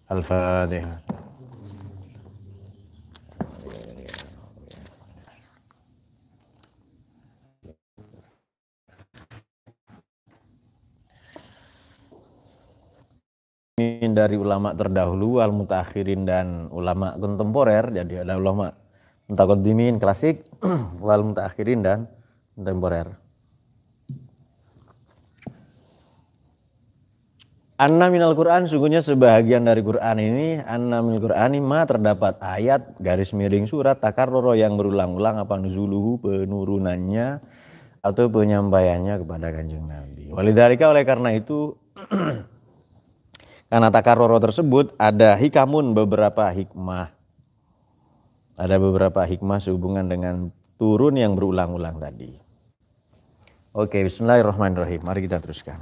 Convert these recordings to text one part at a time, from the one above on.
Al-Fatihah. Dari ulama terdahulu, al-mutakhirin dan ulama kontemporer. Jadi ada ulama mutaqaddimin klasik, wal mutakhirin dan kontemporer. Anna minal Qur'an, sungguhnya sebahagian dari Qur'an ini, anna minal Qur'ani ma terdapat ayat garis miring surat takarroro yang berulang-ulang apa nuzuluhu penurunannya atau penyampaiannya kepada Kanjeng Nabi. Walidzalika, oleh karena itu karena takarroro tersebut ada hikamun, beberapa hikmah. Ada beberapa hikmah sehubungan dengan turun yang berulang-ulang tadi. Oke, bismillahirrahmanirrahim. Mari kita teruskan.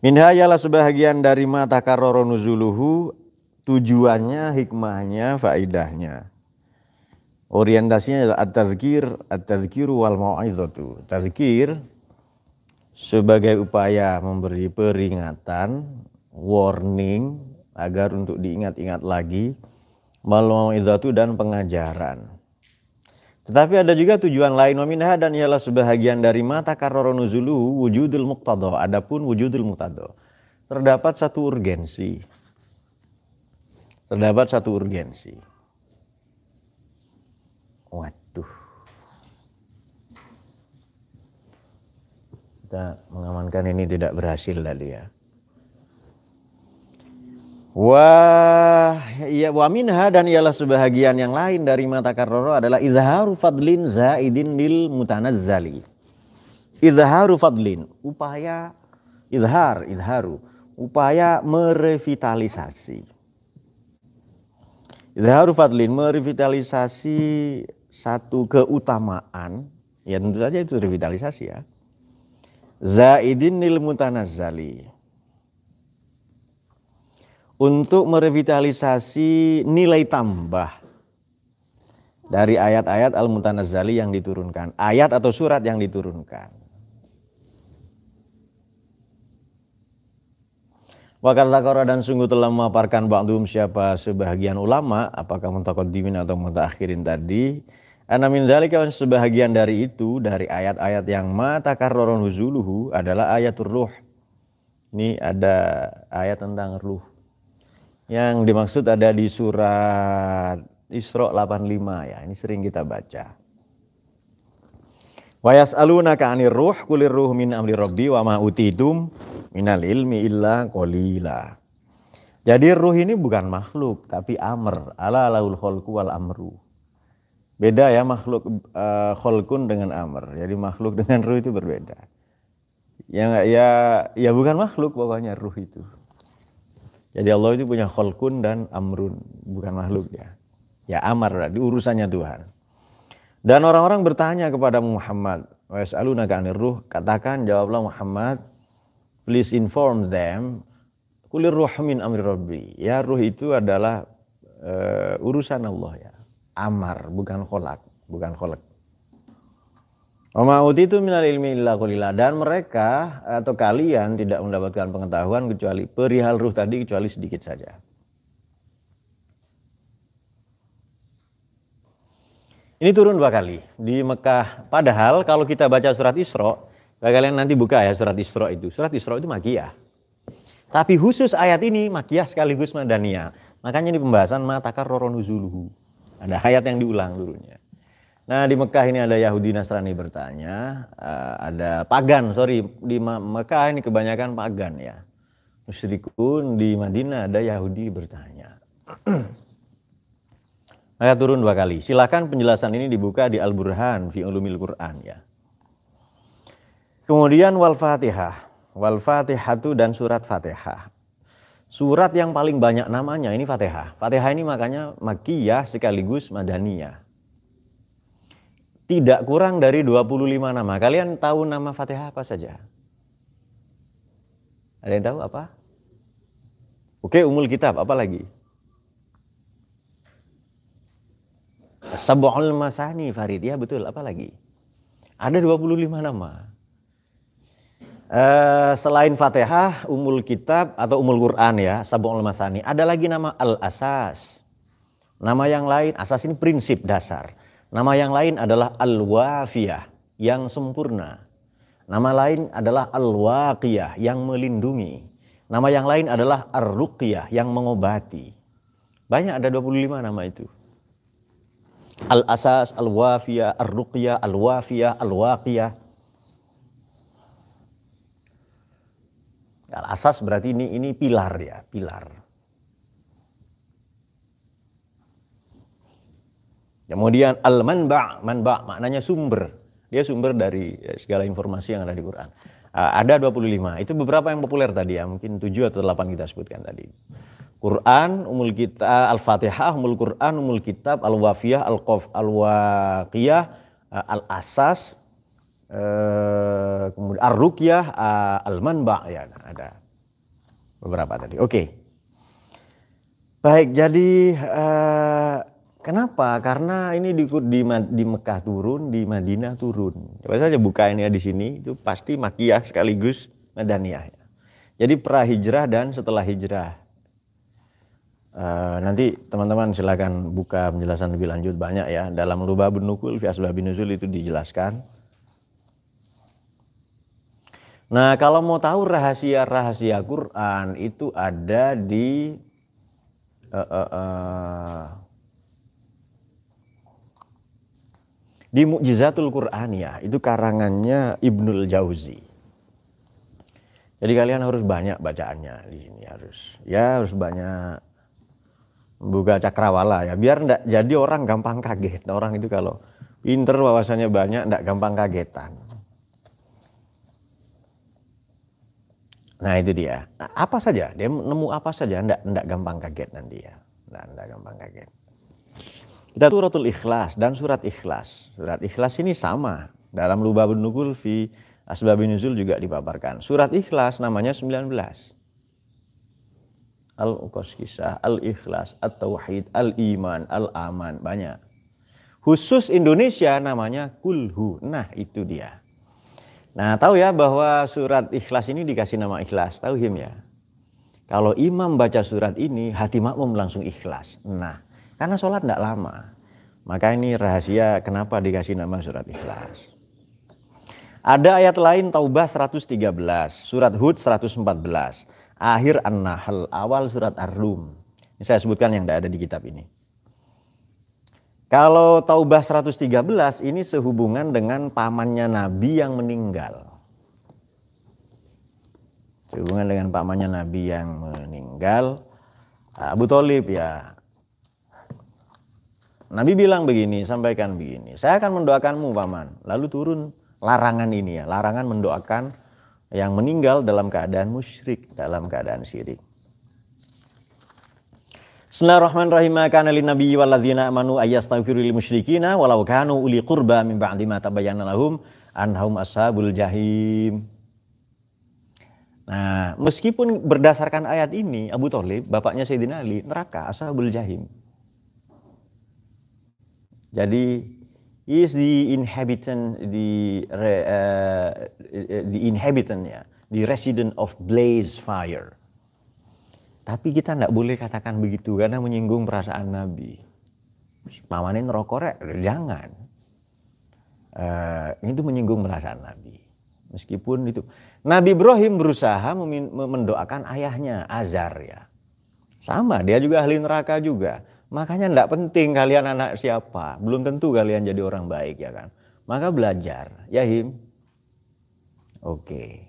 Minha ialah sebahagian dari ma takarroro nuzuluhu, tujuannya, hikmahnya, faidahnya. Orientasinya adalah at-tazkiru wal mau'izatu. Tazkir sebagai upaya memberi peringatan, warning agar untuk diingat-ingat lagi, wal mau'izatu dan pengajaran. Tetapi ada juga tujuan lain, waminha, dan ialah sebahagian dari ma takarroro nuzuluhu wujudul muqtadha. Adapun wujudul muqtadha, terdapat satu urgensi. Terdapat satu urgensi. Waduh. Kita mengamankan ini tidak berhasil tadi ya. Wah, ya, wa minha, dan ialah sebahagian yang lain dari ma takarroro adalah izharu fadlin zaidin lil mutanazzali. Izharu fadlin, upaya izharu, upaya merevitalisasi. Izharu fadlin, merevitalisasi satu keutamaan, ya tentu saja itu revitalisasi ya. Zaidin lil mutanazzali, untuk merevitalisasi nilai tambah dari ayat-ayat al-mutanazzali yang diturunkan, ayat atau surat yang diturunkan. Wakar zakara, dan sungguh telah memaparkan ba'dhum, siapa sebahagian ulama, apakah mutaqaddimin atau mutaakhirin tadi, anna min dzalika, sebahagian dari itu, dari ayat-ayat yang ma takarrara nuzuluhu adalah ayatul ruh. Ini ada ayat tentang ruh. Yang dimaksud ada di surat Isra 85 ya, ini sering kita baca. Wa yas'alunaka 'anir ruh qulir ruh min amri rabbi wa ma utitum minal ilmi illa qalila. Jadi ruh ini bukan makhluk tapi amr, ala laul khalqu wal amru. Beda ya makhluk khalqun dengan amr. Jadi makhluk dengan ruh itu berbeda. Ya bukan makhluk pokoknya ruh itu. Jadi Allah itu punya khalqun dan amrun, bukan makhluk ya. Ya amar, berarti urusannya Tuhan. Dan orang-orang bertanya kepada Muhammad, wa yas'alunaka 'anir ruh, katakan, jawablah Muhammad, please inform them, qulir ruh min amri rabbi. Ya, ruh itu adalah urusan Allah ya. Amar, bukan khalaq, bukan khalaq. Wa ma utitu minal ilmi illa qalila, dan mereka atau kalian tidak mendapatkan pengetahuan kecuali perihal ruh tadi, kecuali sedikit saja. Ini turun 2 kali di Mekah. Padahal kalau kita baca surat Isra, kalian nanti buka ya surat Isra itu. Surat Isra itu Makiyah. Tapi khusus ayat ini Makiyah sekaligus Madaniyah. Makanya ini pembahasan ma takarrara nuzuluhu. Ada ayat yang diulang turunnya. Nah, di Mekah ini ada Yahudi Nasrani bertanya, ada pagan, di Mekah ini kebanyakan pagan ya. Musyrikun, di Madinah ada Yahudi bertanya. Maka turun 2 kali. Silakan penjelasan ini dibuka di Al-Burhan fi Ulumil Quran ya. Kemudian wal-Fatihah. Wal-Fatihatu, dan surat Fatihah. Surat yang paling banyak namanya ini Fatihah. Fatihah ini makanya Makkiyah sekaligus Madaniyah. Tidak kurang dari 25 nama. Kalian tahu nama Fatihah apa saja? Ada yang tahu apa? Oke, Umul Kitab, apa lagi? Sab'ul Masani, Farid, ya betul, apa lagi? Ada 25 nama. Selain Fatihah, Ummul Kitab atau Ummul Quran ya, Sab'ul Masani, ada lagi nama Al-Asas. Nama yang lain, asas ini prinsip dasar. Nama yang lain adalah Al-Wafiyah, yang sempurna. Nama lain adalah Al-Waqiyah, yang melindungi. Nama yang lain adalah Ar-Ruqyah, yang mengobati. Banyak, ada 25 nama itu. Al-Asas, Al-Wafiyah, Ar-Ruqyah, Al-Wafiyah, Al-Waqiyah. Al-Asas berarti ini pilar ya, pilar. Kemudian Al-Manba', manba' maknanya sumber. Dia sumber dari segala informasi yang ada di Quran. Ada 25. Itu beberapa yang populer tadi ya, mungkin 7 atau 8 kita sebutkan tadi. Quran, Ummul Kitab, Al-Fatihah, Ummul Quran, Ummul Kitab, Al-Wafiyah, Al-Waqiyah, Al-Asas, kemudian Ar-Ruqyah, Al-Manba', ya ada beberapa tadi. Oke. Baik, jadi kenapa? Karena ini di Mekah turun, di Madinah turun. Coba saja buka ini ya di sini, itu pasti Makkiyah sekaligus Madaniyah. Jadi pra-hijrah dan setelah hijrah. Nanti teman-teman silakan buka penjelasan lebih lanjut, banyak ya. Dalam Lubabun Nukul, fi Asbabin Nuzul itu dijelaskan. Nah, kalau mau tahu rahasia-rahasia Quran itu ada di Mu'jizatul Qur'aniyah, itu karangannya Ibnul Jauzi. Jadi kalian harus banyak bacaannya di sini, harus banyak buka cakrawala ya, biar enggak jadi orang gampang kaget. Orang itu kalau pinter wawasannya banyak enggak gampang kagetan. Nah itu dia. Nah, apa saja, dia nemu apa saja enggak gampang kaget nanti ya. Enggak gampang kaget. Kita suratul Ikhlas dan surat Ikhlas. Surat Ikhlas ini sama. Dalam Lubabun Nukul fi Asbabin Nuzul juga dipaparkan. Surat Ikhlas namanya 19. Al-Qasqisah, Al-Ikhlas, At-Tauhid, Al-Iman, Al-Aman, banyak. Khusus Indonesia namanya Kulhu. Nah itu dia. Nah tahu ya bahwa surat Ikhlas ini dikasih nama Ikhlas. Tahu Him ya? Kalau imam baca surat ini, hati makmum langsung ikhlas. Nah, karena sholat tidak lama. Maka ini rahasia kenapa dikasih nama surat Ikhlas. Ada ayat lain Taubah 113, surat Hud 114. Akhir An-Nahl, awal surat Ar-Rum. Ini saya sebutkan yang tidak ada di kitab ini. Kalau Taubah 113 ini sehubungan dengan pamannya Nabi yang meninggal. Sehubungan dengan pamannya Nabi yang meninggal, Abu Thalib ya. Nabi bilang begini, sampaikan begini. Saya akan mendoakanmu paman. Lalu turun larangan ini ya, larangan mendoakan yang meninggal dalam keadaan musyrik, dalam keadaan syirik. Bismillahirrahmanirrahim. Kana lin nabiyyi wal ladzina amanu ayastaghfiru lil musyrikina walau kanu uli qurba min ba'di ma tabayyana lahum annahum ashabul jahim. Nah, meskipun berdasarkan ayat ini Abu Thalib, bapaknya Sayyidina Ali, neraka, ashabul jahim. Jadi is the inhabitant, the inhabitant ya, the resident of blaze fire. Tapi kita tidak boleh katakan begitu karena menyinggung perasaan Nabi. Pamannya neraka, jangan. Itu menyinggung perasaan Nabi. Meskipun itu Nabi Ibrahim berusaha mendoakan ayahnya Azar ya. Sama, dia juga ahli neraka juga. Makanya tidak penting kalian anak siapa, belum tentu kalian jadi orang baik ya kan. Maka belajar, ya Him. Oke.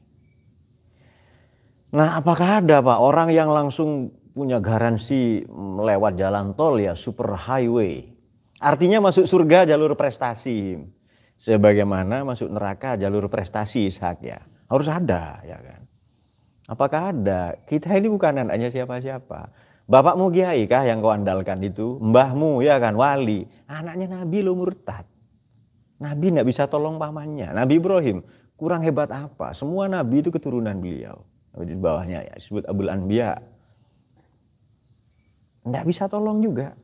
Nah apakah ada Pak orang yang langsung punya garansi lewat jalan tol ya, super highway. Artinya masuk surga jalur prestasi. Sebagaimana masuk neraka jalur prestasi Ishak ya. Harus ada ya kan. Apakah ada? Kita ini bukan anaknya siapa-siapa. Bapakmu kiai kah yang kau andalkan itu? Mbahmu ya kan wali. Anaknya Nabi lo murtad. Nabi tidak bisa tolong pamannya. Nabi Ibrahim kurang hebat apa? Semua Nabi itu keturunan beliau. Di bawahnya ya disebut Abul Anbiya. Tidak bisa tolong juga.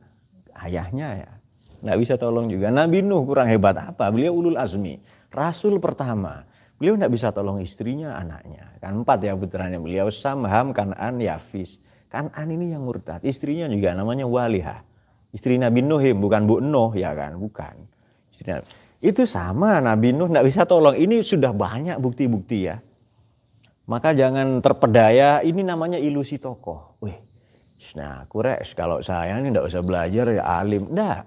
Ayahnya ya. Tidak bisa tolong juga. Nabi Nuh kurang hebat apa? Beliau ulul azmi. Rasul pertama. Beliau tidak bisa tolong istrinya, anaknya. Kan 4 ya putranya beliau, Sam, Ham, Kan'an, Yafis. Kan'an ini yang murtad, istrinya juga namanya Walihah. Istri Nabi Nuh, bukan Bu Nuh ya kan, bukan. Istri Nabi. Itu sama, Nabi Nuh tidak bisa tolong. Ini sudah banyak bukti-bukti ya. Maka jangan terpedaya, ini namanya ilusi tokoh. Wih, nah Quraisy kalau saya ini tidak usah belajar ya alim. Tidak.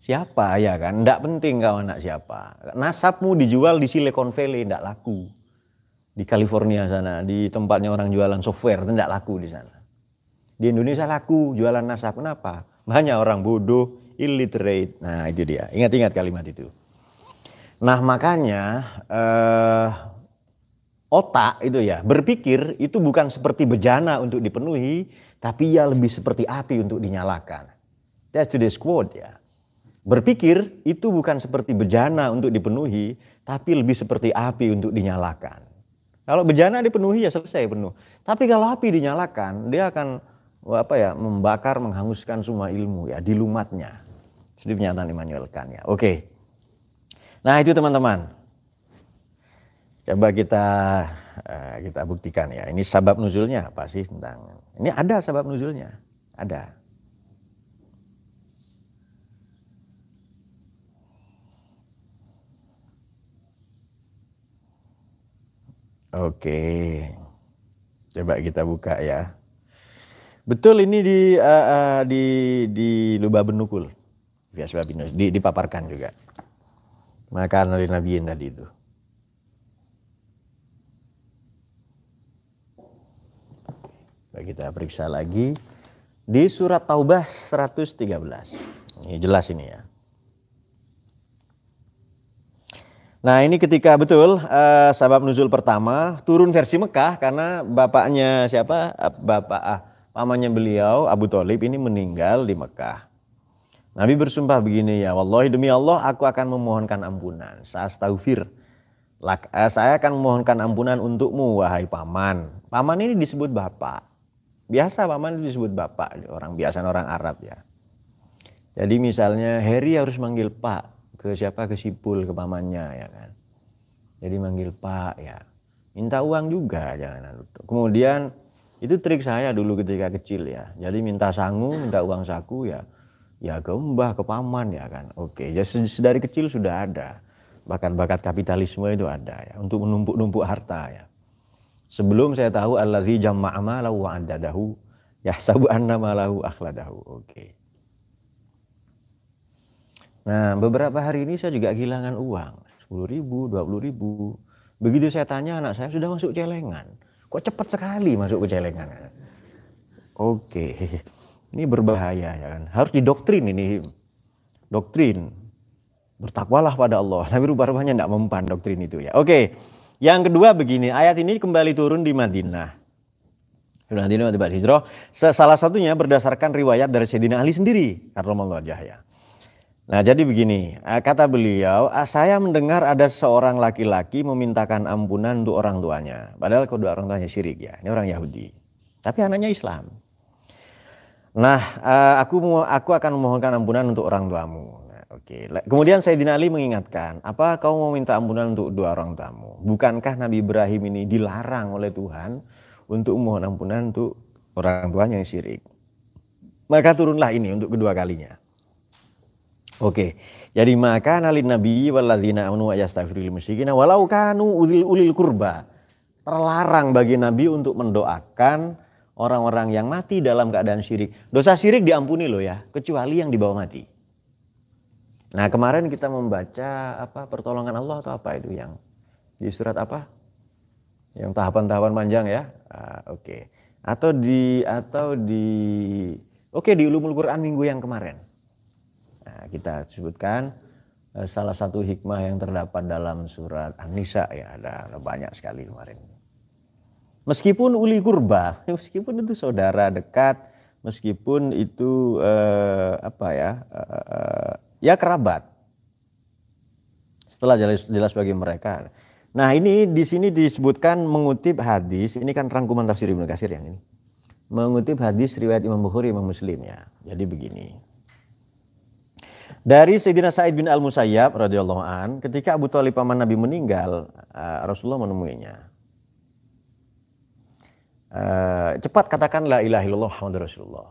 Siapa ya kan? Tidak penting kau anak siapa. Nasabmu dijual di Silicon Valley, tidak laku. Di California sana, di tempatnya orang jualan software, tidak laku di sana. Di Indonesia laku jualan nasab. Kenapa? Banyak orang bodoh, illiterate. Nah itu dia, ingat-ingat kalimat itu. Nah makanya otak itu ya, berpikir itu bukan seperti bejana untuk dipenuhi, tapi ya lebih seperti api untuk dinyalakan. That's today's quote ya. Berpikir itu bukan seperti bejana untuk dipenuhi, tapi lebih seperti api untuk dinyalakan. Kalau bejana dipenuhi ya selesai penuh. Tapi kalau api dinyalakan, dia akan membakar, menghanguskan semua ilmu ya, dilumatnya. Jadi pernyataan Immanuel Kant ya. Oke. Nah itu teman-teman. Coba kita buktikan ya. Ini sabab nuzulnya apa sih tentang? Ini ada sabab nuzulnya, ada. Oke, coba kita buka ya. Betul ini di Lubab Nukul, dipaparkan juga. Maka Nabiin tadi itu. Coba kita periksa lagi di surat Taubah 113. Ini jelas ini ya. Nah ini ketika betul sabab nuzul pertama turun versi Mekah karena bapaknya siapa? Pamannya beliau Abu Thalib ini meninggal di Mekah. Nabi bersumpah begini ya, wallahi demi Allah aku akan memohonkan ampunan. Saya akan memohonkan ampunan untukmu wahai paman. Paman ini disebut bapak. Biasa paman itu disebut bapak, orang biasa orang Arab ya. Jadi misalnya Harry harus manggil Pak. Ke siapa, ke Sipul, ke pamannya ya kan. Jadi manggil Pak ya. Minta uang juga jangan. Kemudian itu trik saya dulu ketika kecil ya. Jadi minta sangu, minta uang saku ya. Ya ke mbah, ke paman ya kan. Oke, jadi dari kecil sudah ada. Bakat-bakat kapitalisme itu ada ya. Untuk menumpuk-numpuk harta ya. Sebelum saya tahu allazi jamma'a malahu wa addadahu yahsabu anna malahu akhladahu. Oke. Nah beberapa hari ini saya juga kehilangan uang, 10.000, 20.000. Begitu saya tanya anak saya sudah masuk celengan. Kok cepat sekali masuk ke celengan? Oke, ini berbahaya ya kan. Harus didoktrin ini, doktrin. Bertakwalah pada Allah. Tapi rupanya tidak mempan doktrin itu ya. Oke, yang kedua begini, ayat ini kembali turun di Madinah. Madinah tiba hijrah. Salah satunya berdasarkan riwayat dari Sayyidina Ali sendiri, karramallahu wajhah. Nah jadi begini, kata beliau, saya mendengar ada seorang laki-laki memintakan ampunan untuk orang tuanya. Padahal kedua orang tuanya syirik ya, ini orang Yahudi. Tapi anaknya Islam. Nah aku akan memohonkan ampunan untuk orang tuamu. Nah, oke. Kemudian Sayyidina Ali mengingatkan, apa kau mau minta ampunan untuk dua orang tuamu? Bukankah Nabi Ibrahim ini dilarang oleh Tuhan untuk memohon ampunan untuk orang tuanya yang syirik? Maka turunlah ini untuk kedua kalinya. Oke, jadi maka nalin nabi walladzina amanu yastaghfirul musyrikin walau kanu ulil kurba. Terlarang bagi nabi untuk mendoakan orang-orang yang mati dalam keadaan syirik. Dosa syirik diampuni loh ya, kecuali yang dibawa mati. Nah, kemarin kita membaca pertolongan Allah atau apa itu yang di surat apa? Yang tahapan-tahapan panjang ya. Oke. Atau di Ulumul Quran minggu yang kemarin. Nah, kita sebutkan salah satu hikmah yang terdapat dalam surat An-Nisa ya, ada banyak sekali kemarin. Meskipun uli kurba, meskipun itu saudara dekat, meskipun itu ya kerabat. Setelah jelas bagi mereka. Nah, ini di sini disebutkan mengutip hadis, ini kan rangkuman tafsir Ibnu Katsir yang ini. Mengutip hadis riwayat Imam Bukhari, Imam Muslim ya. Jadi begini. Dari Sayyidina Sa'id bin Al-Musayyab radhiyallahu an, ketika Abu Thalib paman Nabi meninggal, Rasulullah menemuinya. Cepat katakan la ilaha illallah Muhammadur Rasulullah.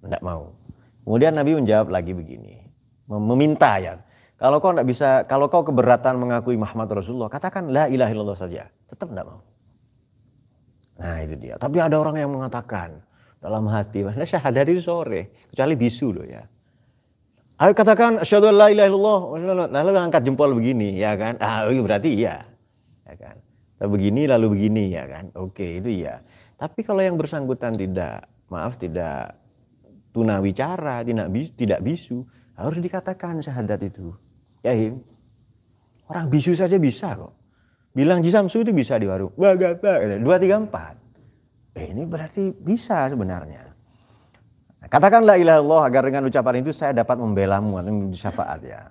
Tidak mau. Kemudian Nabi menjawab lagi begini, meminta ya. Kalau kau tidak bisa, kalau kau keberatan mengakui Muhammad Rasulullah, katakan la ilaha illallah saja. Tetap tidak mau. Nah itu dia. Tapi ada orang yang mengatakan dalam hati, mana syahadat itu sore, kecuali bisu loh ya. Ayo katakan asyhadu an la ilaha illallah, lalu angkat jempol begini ya kan. Berarti iya. Ya kan. Begini lalu begini ya kan. Oke, itu iya. Tapi kalau yang bersangkutan tidak tunawicara, tidak bisu, harus dikatakan syahadat itu. Ya, orang bisu saja bisa kok. Bilang jisamsu itu bisa di warung. 2, 3, 4. Ini berarti bisa sebenarnya. Katakan la ilaha illallah agar dengan ucapan itu saya dapat membelamu atau syafaat ya.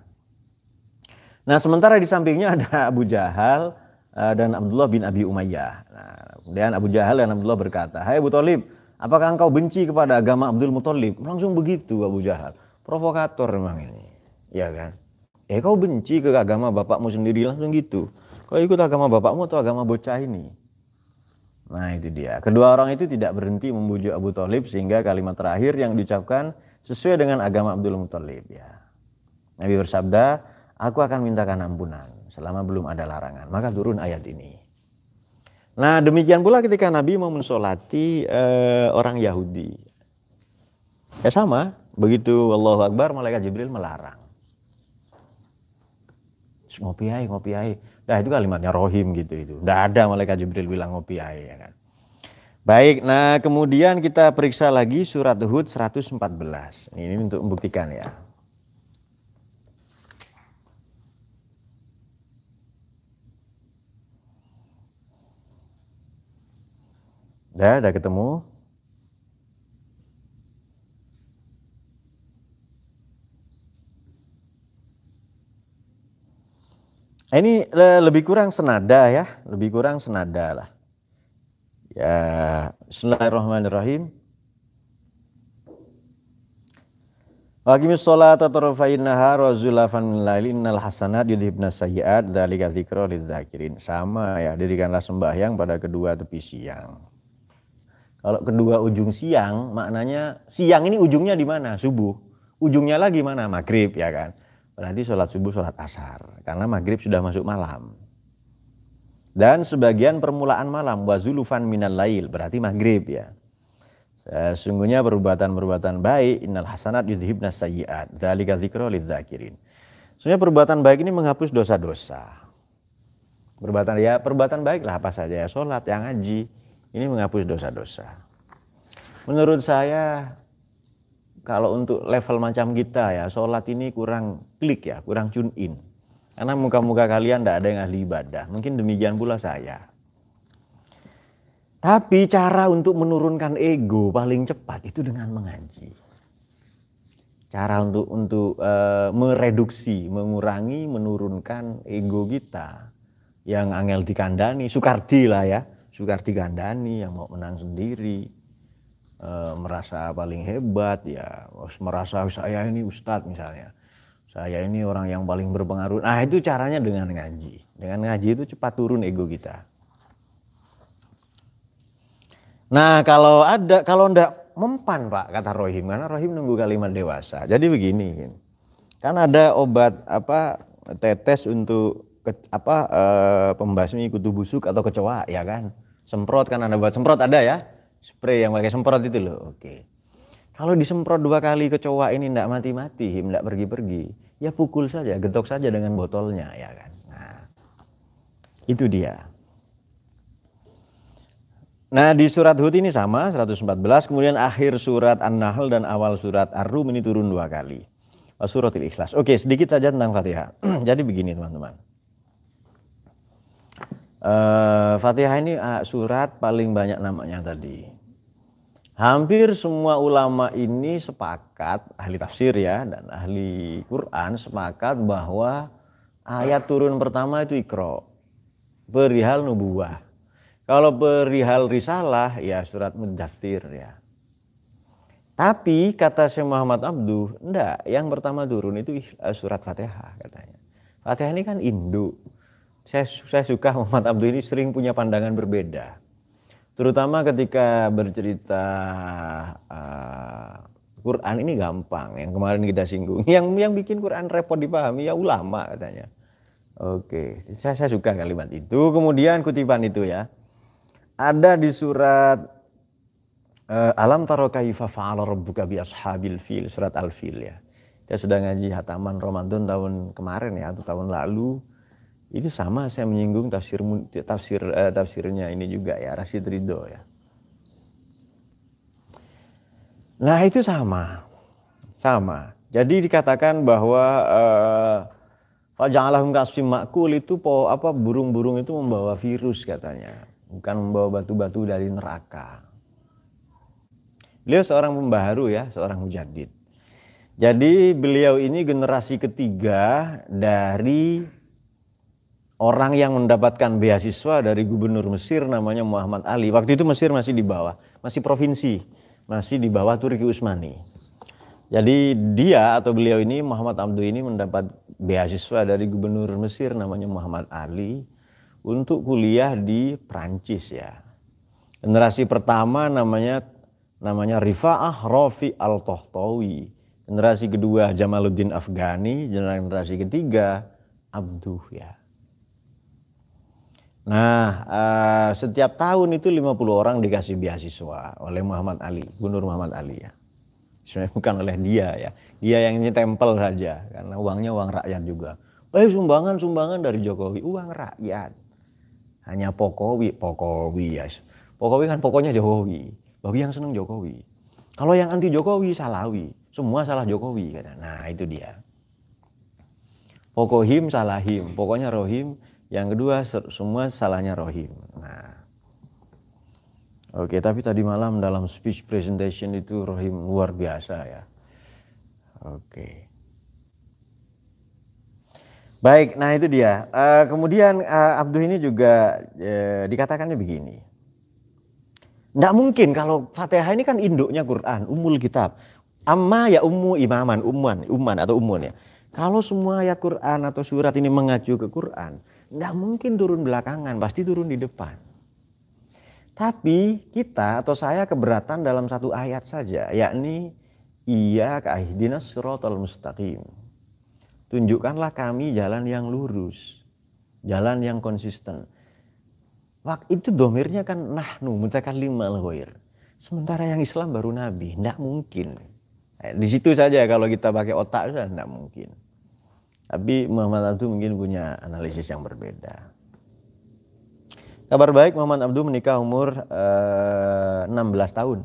Nah sementara di sampingnya ada Abu Jahal dan Abdullah bin Abi Umayyah. Nah, kemudian Abu Jahal dan Abdullah berkata, hai Abu Thalib, apakah engkau benci kepada agama Abdul Muthalib? Langsung begitu Abu Jahal. Provokator memang ini. Ya kan? Kau benci ke agama bapakmu sendiri langsung gitu. Kau ikut agama bapakmu atau agama bocah ini? Nah itu dia. Kedua orang itu tidak berhenti membujuk Abu Thalib sehingga kalimat terakhir yang diucapkan sesuai dengan agama Abdul Muthalib ya. Nabi bersabda, aku akan mintakan ampunan selama belum ada larangan. Maka turun ayat ini. Nah demikian pula ketika Nabi mau mensolati orang Yahudi. Ya sama, begitu Allahu Akbar malaikat Jibril melarang. Ngopi ai. Nah itu kalimatnya rohim gitu itu. Tidak ada malaikat Jibril bilang ngopi ai ya kan. Baik, nah kemudian kita periksa lagi surat Hud 114. Ini untuk membuktikan ya. Udah ketemu. Ini lebih kurang senada ya, lebih kurang senada lah. Ya, bismillahirrahmanirrahim. Waqimis sholata tarafain nahar wa zulafan min lail innal hasanat yudhibnas sayyi'at dzalika dzikra lidzakirin. Sama ya, dirikanlah sembahyang pada kedua tepi siang. Kalau kedua ujung siang, maknanya siang ini ujungnya di mana? Subuh. Ujungnya lagi mana? Maghrib ya kan. Berarti sholat subuh, sholat asar. Karena maghrib sudah masuk malam. Dan sebagian permulaan malam. Wazulufan minal lail. Berarti maghrib ya. Sesungguhnya perbuatan-perbuatan baik. Innal hasanat yudhibnas sayyi'at. Dzalika dzikra lidzakirin. Sebenarnya perbuatan baik ini menghapus dosa-dosa. Perbuatan baik lah apa saja ya. Sholat, yang ngaji. Ini menghapus dosa-dosa. Menurut saya kalau untuk level macam kita ya, sholat ini kurang klik ya, kurang tune in. Karena muka-muka kalian tidak ada yang ahli ibadah. Mungkin demikian pula saya. Tapi cara untuk menurunkan ego paling cepat itu dengan mengaji. Cara untuk mereduksi, mengurangi, menurunkan ego kita. Yang angel dikandani, Sukardi lah ya. Sukardi kandani yang mau menang sendiri. Merasa paling hebat ya, merasa saya ini ustadz misalnya, saya ini orang yang paling berpengaruh. Nah itu caranya dengan ngaji. Dengan ngaji itu cepat turun ego kita. Nah kalau ndak mempan Pak kata Rohim, karena Rohim nunggu kalimat dewasa. Jadi begini, kan ada obat tetes untuk pembasmi kutu busuk atau kecoa ya kan, semprot kan ada buat semprot ada ya. Spray yang pakai semprot itu loh, oke. Kalau disemprot 2 kali kecoa ini tidak mati-mati, tidak pergi-pergi, ya pukul saja, getok saja dengan botolnya ya kan. Nah, itu dia. Nah di surat Hud ini sama 114, kemudian akhir surat An-Nahl dan awal surat Ar-Rum ini turun 2 kali. Suratul Ikhlas. Oke, sedikit saja tentang Fatihah. Jadi begini teman-teman. Fatihah ini surat paling banyak namanya tadi. Hampir semua ulama ini sepakat, ahli tafsir ya dan ahli Quran sepakat bahwa ayat turun pertama itu Iqra, perihal nubuwah. Kalau perihal risalah ya surat Mudzatsir ya. Tapi kata Syekh Muhammad Abduh, enggak, yang pertama turun itu surat Fatihah katanya. Fatihah ini kan Indo. Saya suka Muhammad Abduh ini sering punya pandangan berbeda. Terutama ketika bercerita Quran ini gampang, yang kemarin kita singgung. Yang bikin Quran repot dipahami ya ulama katanya. Oke, saya suka kalimat itu. Kemudian kutipan itu ya. Ada di surat Alam taro kaifa fa'ala rabbuka bi ashabil fil, surat Al-Fil ya. Saya sudah ngaji hataman Ramadan tahun kemarin ya atau tahun lalu. Itu sama saya menyinggung tafsirnya ini juga ya, Rasyid Ridho ya. Nah, itu sama. Jadi dikatakan bahwa faja'alahum ka'asfim ma'kul itu burung-burung itu membawa virus katanya, bukan membawa batu-batu dari neraka. Beliau seorang pembaharu ya, seorang mujaddid. Jadi beliau ini generasi ketiga dari orang yang mendapatkan beasiswa dari gubernur Mesir namanya Muhammad Ali. Waktu itu Mesir masih di bawah, masih provinsi, masih di bawah Turki Utsmani. Jadi dia atau beliau ini, Muhammad Abduh ini mendapat beasiswa dari gubernur Mesir namanya Muhammad Ali untuk kuliah di Prancis ya. Generasi pertama namanya Rifa'ah Rafi Al-Tohtawi. Generasi kedua Jamaluddin Afghani, generasi ketiga Abduh ya. Nah, setiap tahun itu 50 orang dikasih beasiswa oleh Muhammad Ali, Gubernur Muhammad Ali ya. Sebenarnya bukan oleh dia ya. Dia yang nyetempel saja karena uangnya uang rakyat juga. Sumbangan dari Jokowi, uang rakyat. Hanya Pokowi ya. Pokowi kan pokoknya Jokowi. Bagi yang senang Jokowi. Kalau yang anti Jokowi salawi. Semua salah Jokowi kata. Nah, itu dia. Pokohim salahim, pokoknya rohim. Yang kedua semua salahnya rohim. Nah, oke, tapi tadi malam dalam speech presentation itu rohim luar biasa ya. Oke. Baik, nah itu dia. Kemudian Abduh ini juga dikatakannya begini. Nggak mungkin kalau Fatihah ini kan induknya Quran, umul kitab. Amma ya ummu imaman, umman atau ummun ya. Kalau semua ayat Quran atau surat ini mengacu ke Quran, nggak mungkin turun belakangan, pasti turun di depan. Tapi kita atau saya keberatan dalam satu ayat saja, yakni iyyaka ihdinas siratal mustaqim. Tunjukkanlah kami jalan yang lurus, jalan yang konsisten. Waktu itu domirnya kan nahnu mutakallimal ghair. Sementara yang Islam baru Nabi, nggak mungkin. Di situ saja kalau kita pakai otak sudah nggak mungkin. Tapi Muhammad Abduh mungkin punya analisis yang berbeda. Kabar baik, Muhammad Abduh menikah umur 16 tahun.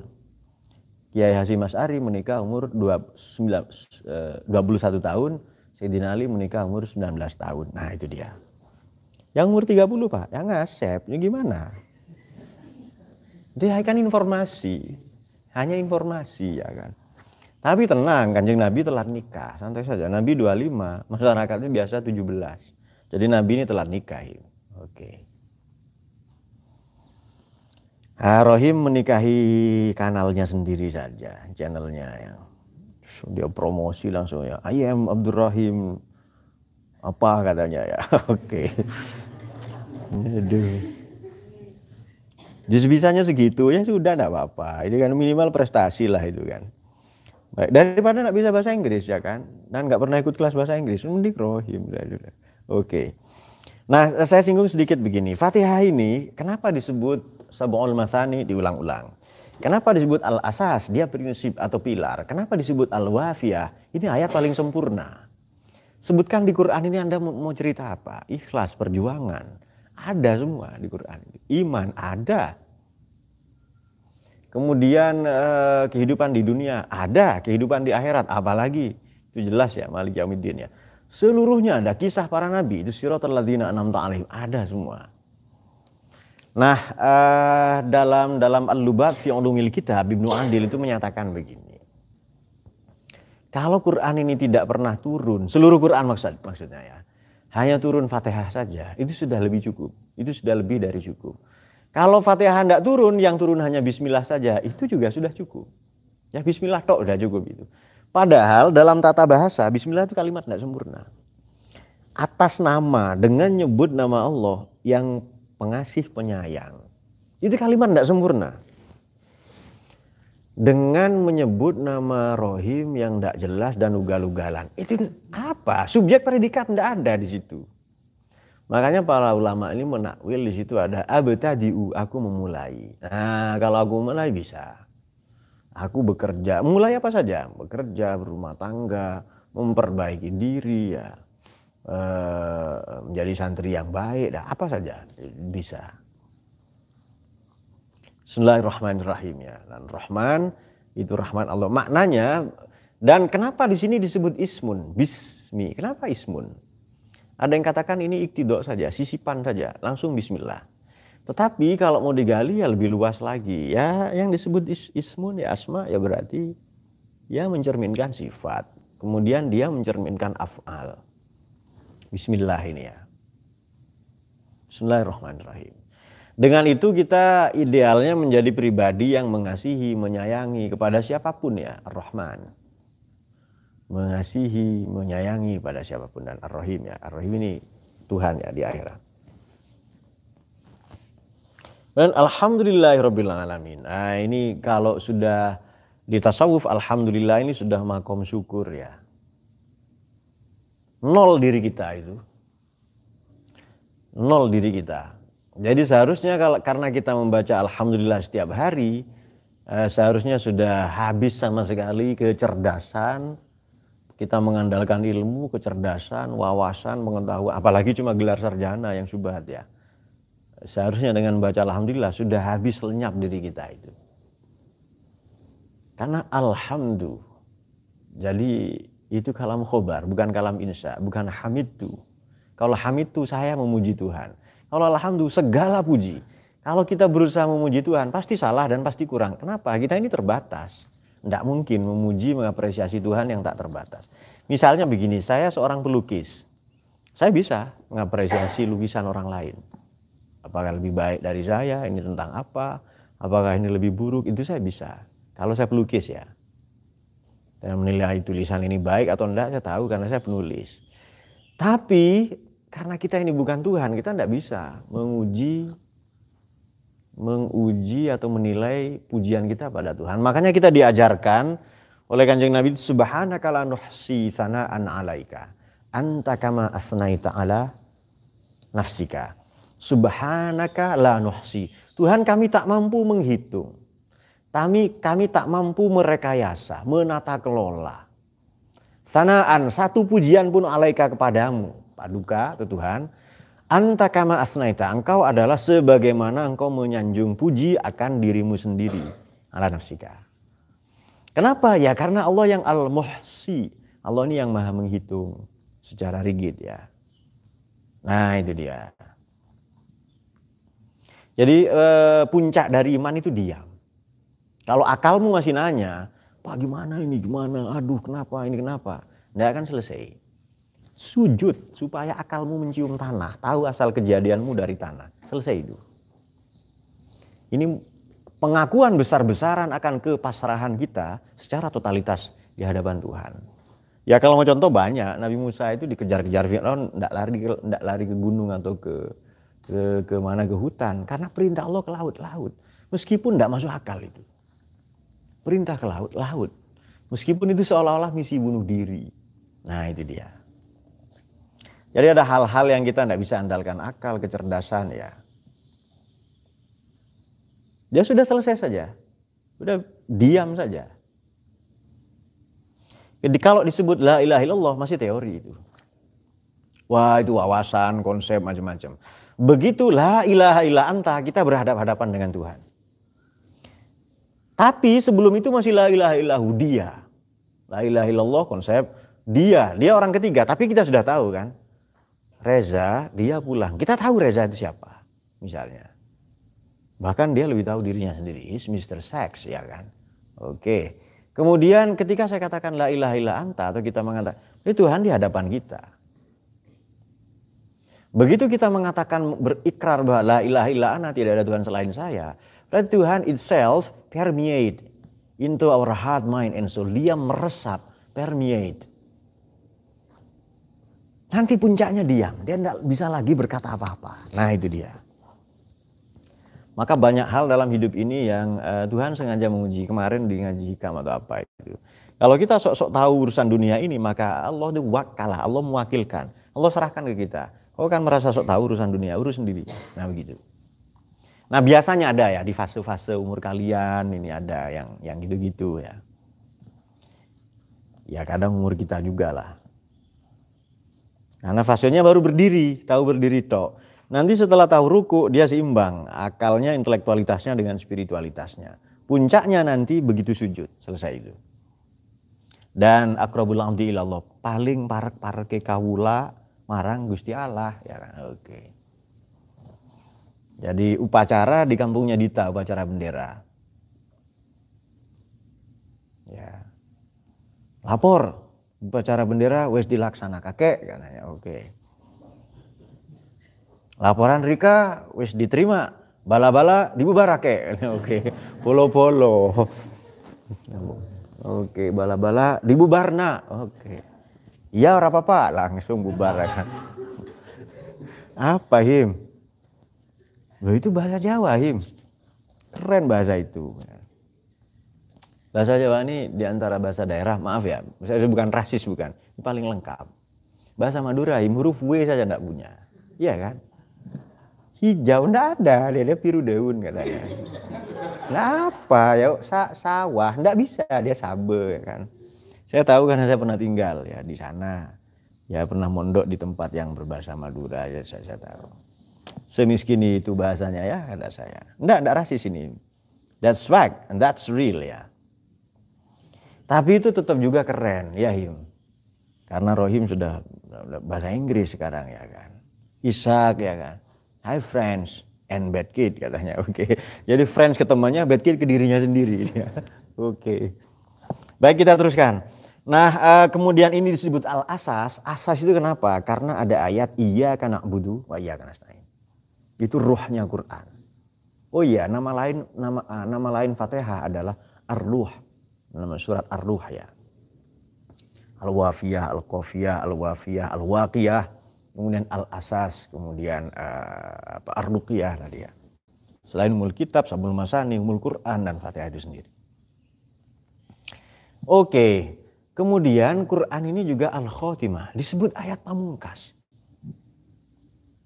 Kiai Hasyim Asy'ari menikah umur 21 tahun. Sayyidina Ali menikah umur 19 tahun. Nah itu dia. Yang umur 30 Pak, yang ngasep, ini gimana? Dia kan informasi, hanya informasi ya kan. Tapi tenang, Kanjeng Nabi telat nikah, santai saja. Nabi 25, masyarakatnya biasa 17. Jadi Nabi ini telat nikah. Oke. Rohim menikahi kanalnya sendiri saja, channelnya yang dia promosi langsung ya. I am Abdurrahim apa katanya ya. Oke. Aduh. Jadi bisanya segitu ya sudah enggak apa-apa. Ini kan minimal prestasi lah itu kan. Baik, daripada enggak bisa bahasa Inggris ya kan. Dan enggak pernah ikut kelas bahasa Inggris, mending Rohim. Oke. Nah, saya singgung sedikit begini. Fatihah ini kenapa disebut Sab'ul Masani diulang-ulang? Kenapa disebut Al-Asas? Dia prinsip atau pilar. Kenapa disebut Al-Wafiyah? Ini ayat paling sempurna. Sebutkan di Quran ini Anda mau cerita apa? Ikhlas, perjuangan. Ada semua di Quran. Iman ada. Kemudian kehidupan di dunia ada. Kehidupan di akhirat apalagi. Itu jelas ya, Malik Yaumiddin ya. Seluruhnya ada. Kisah para nabi. Itu siratal ladzina an'amta 'alaihim. Ada semua. Nah, dalam Al-Lubat fi Ulumil Kitab, Ibnu Adil itu menyatakan begini. Kalau Quran ini tidak pernah turun, seluruh Quran maksudnya ya, hanya turun Fatihah saja, itu sudah lebih cukup. Itu sudah lebih dari cukup. Kalau Fatihah tidak turun, yang turun hanya Bismillah saja, itu juga sudah cukup. Ya bismillah tok udah cukup itu. Padahal dalam tata bahasa bismillah itu kalimat tidak sempurna. Atas nama dengan nyebut nama Allah yang pengasih penyayang. Itu kalimat tidak sempurna. Dengan menyebut nama Rohim yang tidak jelas dan ugal-ugalan. Itu apa? Subjek predikat tidak ada di situ. Makanya para ulama ini menakwil di situ ada abtadi'u, aku memulai. Nah, kalau aku mulai bisa. Aku bekerja, mulai apa saja, bekerja, berumah tangga, memperbaiki diri, ya, menjadi santri yang baik, apa saja bisa. Bismillahirrahmanirrahim ya. Dan Rahman itu rahman Allah. Maknanya, dan kenapa di sini disebut ismun, bismi? Kenapa ismun? Ada yang katakan ini iktidok saja, sisipan saja, langsung bismillah. Tetapi kalau mau digali ya lebih luas lagi. Ya yang disebut ismun ya asma ya berarti ya mencerminkan sifat. Kemudian dia mencerminkan af'al. Bismillah ini ya. Bismillahirrahmanirrahim. Dengan itu kita idealnya menjadi pribadi yang mengasihi, menyayangi kepada siapapun ya, Ar-Rahman. Mengasihi, menyayangi pada siapapun, dan Ar-Rahim ya. Ar-Rahim ini Tuhan ya di akhirat. Dan alhamdulillahirabbil alamin. Nah, ini kalau sudah di tasawuf alhamdulillah ini sudah makom syukur ya. Nol diri kita itu. Nol diri kita. Jadi seharusnya karena kita membaca alhamdulillah setiap hari, seharusnya sudah habis sama sekali kecerdasan. Kita mengandalkan ilmu, kecerdasan, wawasan, pengetahuan, apalagi cuma gelar sarjana yang syubhat ya. Seharusnya dengan baca alhamdulillah sudah habis lenyap diri kita itu. Karena alhamdulillah. Jadi itu kalam khobar, bukan kalam insya, bukan hamidtu. Kalau hamidtu saya memuji Tuhan. Kalau alhamdulillah segala puji. Kalau kita berusaha memuji Tuhan pasti salah dan pasti kurang. Kenapa? Kita ini terbatas. Tidak mungkin memuji, mengapresiasi Tuhan yang tak terbatas. Misalnya begini, saya seorang pelukis. Saya bisa mengapresiasi lukisan orang lain. Apakah lebih baik dari saya, ini tentang apa, apakah ini lebih buruk, itu saya bisa. Kalau saya pelukis ya. Saya menilai tulisan ini baik atau enggak, saya tahu karena saya penulis. Tapi karena kita ini bukan Tuhan, kita tidak bisa menguji atau menilai pujian kita pada Tuhan. Makanya kita diajarkan oleh Kanjeng Nabi, subhanaka la nuhsi sana'an 'alaika anta kama asnaita 'ala nafsika. Subhanaka la nuhsi. Tuhan, kami tak mampu menghitung. Kami tak mampu merekayasa, menata kelola. Sanaan, satu pujian pun alaika kepadamu. Paduka ke Tuhan. Anta kama asnaita, engkau adalah sebagaimana engkau menyanjung puji akan dirimu sendiri. Ala nafsika. Kenapa? Ya karena Allah yang al-muhsi. Allah ini yang maha menghitung secara rigid ya. Nah itu dia. Jadi puncak dari iman itu diam. Kalau akalmu masih nanya, Pak gimana ini, gimana, aduh kenapa ini, kenapa? Nggak akan selesai. Sujud supaya akalmu mencium tanah, tahu asal kejadianmu dari tanah. Selesai itu. Ini pengakuan besar-besaran akan kepasrahan kita secara totalitas di hadapan Tuhan. Ya kalau mau contoh banyak, Nabi Musa itu dikejar-kejar Fir'aun, nggak lari ke gunung atau ke mana, ke hutan, karena perintah Allah ke laut. Meskipun tidak masuk akal itu. Perintah ke laut. Meskipun itu seolah-olah misi bunuh diri. Nah itu dia. Jadi ada hal-hal yang kita tidak bisa andalkan akal, kecerdasan ya. Ya sudah selesai saja. Sudah diam saja. Jadi kalau disebut la ilaha illallah masih teori itu. Wah itu wawasan, konsep macam-macam. Begitu la ilaha illa anta, kita berhadapan-hadapan dengan Tuhan. Tapi sebelum itu masih la ilaha illahu dia. La ilaha illallah konsep dia orang ketiga. Tapi kita sudah tahu kan. Reza dia pulang. Kita tahu Reza itu siapa misalnya. Bahkan dia lebih tahu dirinya sendiri. He's Mr. Sex ya kan. Oke. Kemudian ketika saya katakan la ilaha illa anta atau kita mengatakan itu Tuhan di hadapan kita. Begitu kita mengatakan berikrar bahwa la ilaha illa ana tidak ada Tuhan selain saya. Berarti Tuhan itself permeate into our heart, mind, and soul. Dia meresap, permeate. Nanti puncaknya diam, dia tidak bisa lagi berkata apa-apa. Nah itu dia. Maka banyak hal dalam hidup ini yang Tuhan sengaja menguji. Kemarin di ngaji hikam atau apa itu. Kalau kita sok-sok tahu urusan dunia ini, maka Allah itu wakalah, Allah mewakilkan. Allah serahkan ke kita. Kau kan merasa sok tahu urusan dunia, urus sendiri. Nah begitu. Nah biasanya ada ya di fase-fase umur kalian ini ada yang gitu-gitu ya. Ya kadang umur kita juga lah. Karena fasenya baru berdiri, tahu berdiri tok. Nanti setelah tahu ruku dia seimbang akalnya, intelektualitasnya dengan spiritualitasnya. Puncaknya nanti begitu sujud, selesai itu. Dan akrabul amdi ilallah, paling parek-parek ke kawula marang Gusti Allah ya kan. Oke. Jadi upacara di kampungnya Dita, upacara bendera. Ya. Lapor upacara bendera wes dilaksana kakek katanya. Oke. Laporan Rika wes diterima, bala-bala dibubar kakek. Oke. Polo-polo. Oke, bala-bala dibubarna. Oke. Iya ora apa-apa, langsung bubar kan. Apa Him? Loh itu bahasa Jawa Him. Keren bahasa itu. Bahasa Jawa ini diantara bahasa daerah, maaf ya, saya bukan rasis bukan, ini paling lengkap. Bahasa Madura Him, huruf W saja enggak punya. Iya kan? Hijau enggak ada, dia biru daun katanya. Nah apa ya sawah enggak bisa, dia sabe ya kan. Saya tahu karena saya pernah tinggal ya di sana. Ya pernah mondok di tempat yang berbahasa Madura ya saya tahu. Semiskin itu bahasanya ya kata saya. Enggak rasis ini. That's fact and that's real ya. Tapi itu tetap juga keren ya Him. Karena Rohim sudah bahasa Inggris sekarang ya kan. Ishak ya kan. Hi friends and bad kid katanya. Oke. Jadi friends ke temannya, bad kid ke dirinya sendiri. Oke. Baik kita teruskan. Nah kemudian ini disebut al-asas. Asas itu kenapa? Karena ada ayat iyyaka na'budu wa iyyaka nasta'in. Itu ruhnya Quran. Oh iya nama lain Fatihah adalah ar-ruh. Nama surat ar-ruh ya. Al-wafiyah, al-qafiyah, al-wafiyah, al-waqiyah. Kemudian al-asas, kemudian ar-ruqyah tadi ya. Selain umul kitab, sabul masani, umul Quran dan Fatihah itu sendiri. Oke, kemudian Quran ini juga al-khotimah, disebut ayat pamungkas.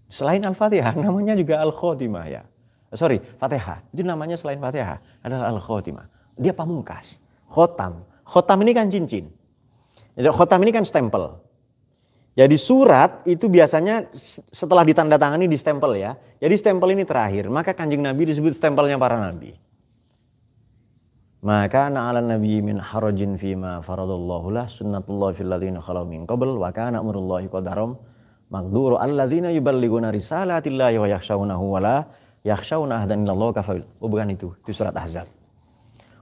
Selain al-Fatihah, namanya juga al-khotimah ya. Sorry, Fatihah, itu namanya selain Fatihah adalah al-khotimah. Dia pamungkas, khotam. Khotam ini kan cincin. Jadi khotam ini kan stempel. Jadi surat itu biasanya setelah ditandatangani di stempel ya. Jadi stempel ini terakhir. Maka Kanjeng Nabi disebut stempelnya para nabi. Maka na'ala nabi min harajin fima faradallahu lah sunnatullah fil ladzina khalau min qabl wa kana amrullahi qadaram maqduru alladzina yuballighuna risalatillahi wa yakhshawnahu wa la yakhshawna ahdan illallah kafabil. Oh bukan itu surat Ahzab.